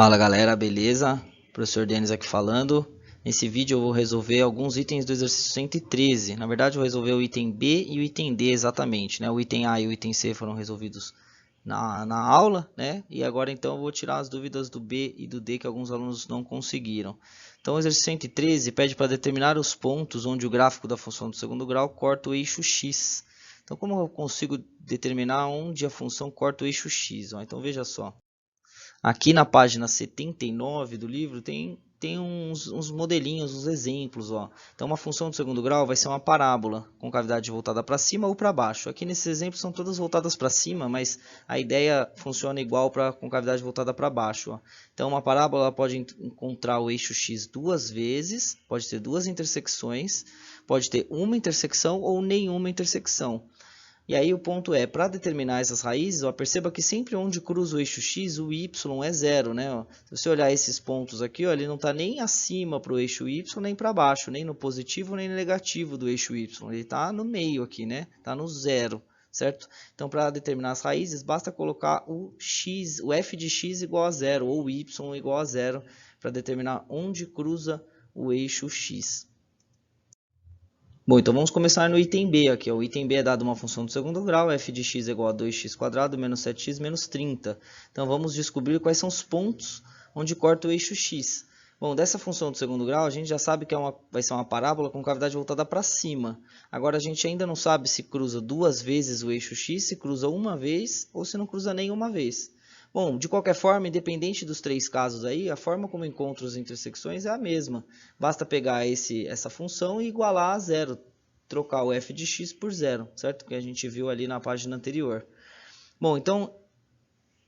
Fala galera, beleza? Professor Denis aqui falando. Nesse vídeo eu vou resolver alguns itens do exercício 113. Na verdade eu vou resolver o item B e o item D exatamente, né? O item A e o item C foram resolvidos na aula, né? E agora então eu vou tirar as dúvidas do B e do D que alguns alunos não conseguiram. Então o exercício 113 pede para determinar os pontos onde o gráfico da função do segundo grau corta o eixo X. Então como eu consigo determinar onde a função corta o eixo X? Então veja só. Aqui na página 79 do livro tem uns modelinhos, uns exemplos. Ó. Então, uma função do segundo grau vai ser uma parábola com cavidade voltada para cima ou para baixo. Aqui nesses exemplos são todas voltadas para cima, mas a ideia funciona igual com cavidade voltada para baixo. Ó. Então, uma parábola pode encontrar o eixo x duas vezes, pode ter duas intersecções, pode ter uma intersecção ou nenhuma intersecção. E aí o ponto é, para determinar essas raízes, ó, perceba que sempre onde cruza o eixo x, o y é zero, né? Ó. Se você olhar esses pontos aqui, ó, ele não está nem acima para o eixo y, nem para baixo, nem no positivo, nem no negativo do eixo y. Ele está no meio aqui, né? Está no zero, certo? Então, para determinar as raízes, basta colocar o x, o f de x igual a zero, ou y igual a zero, para determinar onde cruza o eixo x. Bom, então vamos começar no item B aqui. O item B é dado uma função do segundo grau, f de x é igual a 2x² menos 7x menos 30. Então vamos descobrir quais são os pontos onde corta o eixo x. Bom, dessa função do segundo grau, a gente já sabe que vai ser uma parábola com cavidade voltada para cima. Agora a gente ainda não sabe se cruza duas vezes o eixo x, se cruza uma vez ou se não cruza nenhuma vez. Bom, de qualquer forma, independente dos três casos aí, a forma como encontro as intersecções é a mesma. Basta pegar essa função e igualar a zero, trocar o f de x por zero, certo? Que a gente viu ali na página anterior. Bom, então,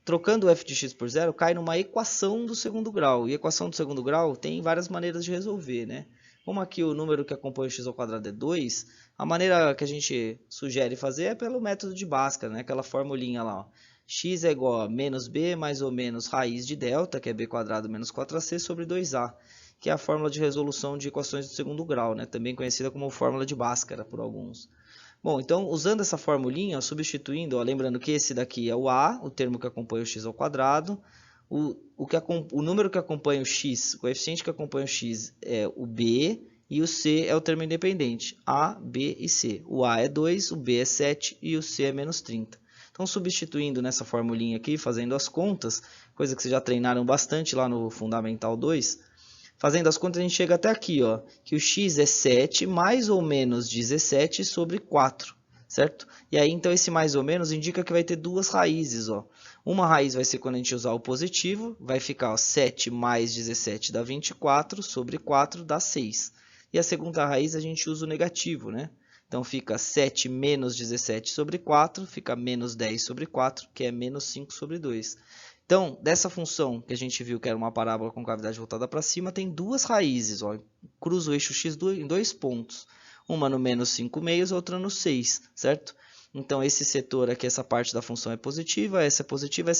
trocando o f de x por zero, cai numa equação do segundo grau. E a equação do segundo grau tem várias maneiras de resolver, né? Como aqui o número que acompanha o x² é 2, a maneira que a gente sugere fazer é pelo método de Bhaskara, né? Aquela formulinha lá, ó. X é igual a menos b mais ou menos raiz de delta, que é b² menos 4ac, sobre 2a, que é a fórmula de resolução de equações do segundo grau, né? Também conhecida como fórmula de Bhaskara por alguns. Bom, então, usando essa formulinha, substituindo, ó, lembrando que esse daqui é o a, o termo que acompanha o x², o número que acompanha o x, o coeficiente que acompanha o x é o b, e o c é o termo independente, a, b e c. O a é 2, o b é 7 e o c é menos 30. Então, substituindo nessa formulinha aqui, fazendo as contas, coisa que vocês já treinaram bastante lá no Fundamental 2, fazendo as contas, a gente chega até aqui, ó, que o x é 7 mais ou menos 17 sobre 4, certo? E aí, então, esse mais ou menos indica que vai ter duas raízes, ó. Uma raiz vai ser quando a gente usar o positivo, vai ficar, ó, 7 mais 17 dá 24, sobre 4 dá 6. E a segunda raiz a gente usa o negativo, né? Então, fica 7 menos 17 sobre 4, fica menos 10 sobre 4, que é menos 5 sobre 2. Então, dessa função que a gente viu que era uma parábola com cavidade voltada para cima, tem duas raízes. Ó, cruza o eixo x em dois pontos. Uma no menos 5 meios, outra no 6, certo? Então, esse setor aqui, essa parte da função é positiva, essa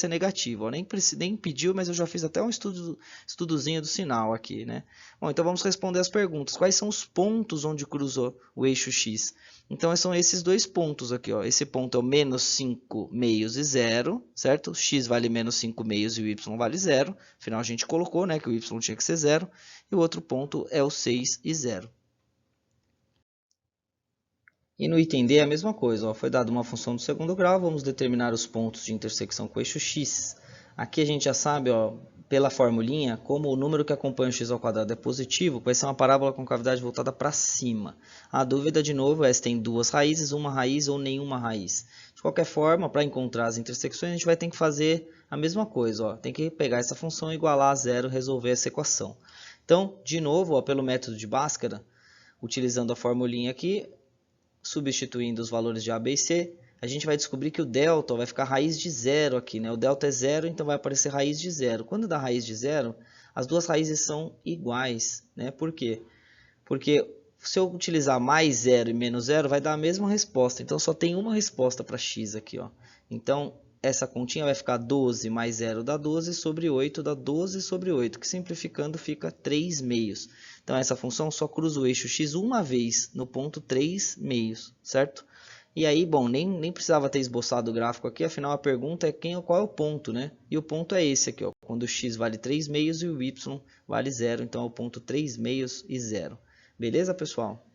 é negativa. Ó, nem pediu, mas eu já fiz até um estudozinho do sinal aqui, né? Bom, então vamos responder as perguntas. Quais são os pontos onde cruzou o eixo x? Então, são esses dois pontos aqui, ó. Esse ponto é o menos 5 meios e 0, certo? X vale menos 5 meios e o y vale 0. Afinal, a gente colocou, né, que o y tinha que ser 0. E o outro ponto é o 6 e 0. E no item D é a mesma coisa, ó, foi dada uma função do segundo grau, vamos determinar os pontos de intersecção com o eixo x. Aqui a gente já sabe, ó, pela formulinha, como o número que acompanha o x² é positivo, vai ser uma parábola com cavidade voltada para cima. A dúvida, de novo, é se tem duas raízes, uma raiz ou nenhuma raiz. De qualquer forma, para encontrar as intersecções, a gente vai ter que fazer a mesma coisa. Ó, tem que pegar essa função, igualar a zero, resolver essa equação. Então, de novo, ó, pelo método de Bhaskara, utilizando a formulinha aqui, substituindo os valores de A, B e C, a gente vai descobrir que o delta vai ficar raiz de zero aqui, né? O delta é zero, então vai aparecer raiz de zero. Quando dá raiz de zero, as duas raízes são iguais, né? Por quê? Porque se eu utilizar mais zero e menos zero, vai dar a mesma resposta. Então, só tem uma resposta para x aqui, ó. Então, essa continha vai ficar 12 mais 0 dá 12 sobre 8 dá 12 sobre 8, que simplificando fica 3 meios. Então, essa função só cruza o eixo x uma vez no ponto 3 meios, certo? E aí, bom, nem precisava ter esboçado o gráfico aqui, afinal a pergunta é qual é o ponto, né? E o ponto é esse aqui, ó, quando o x vale 3 meios e o y vale 0, então é o ponto 3 meios e 0. Beleza, pessoal?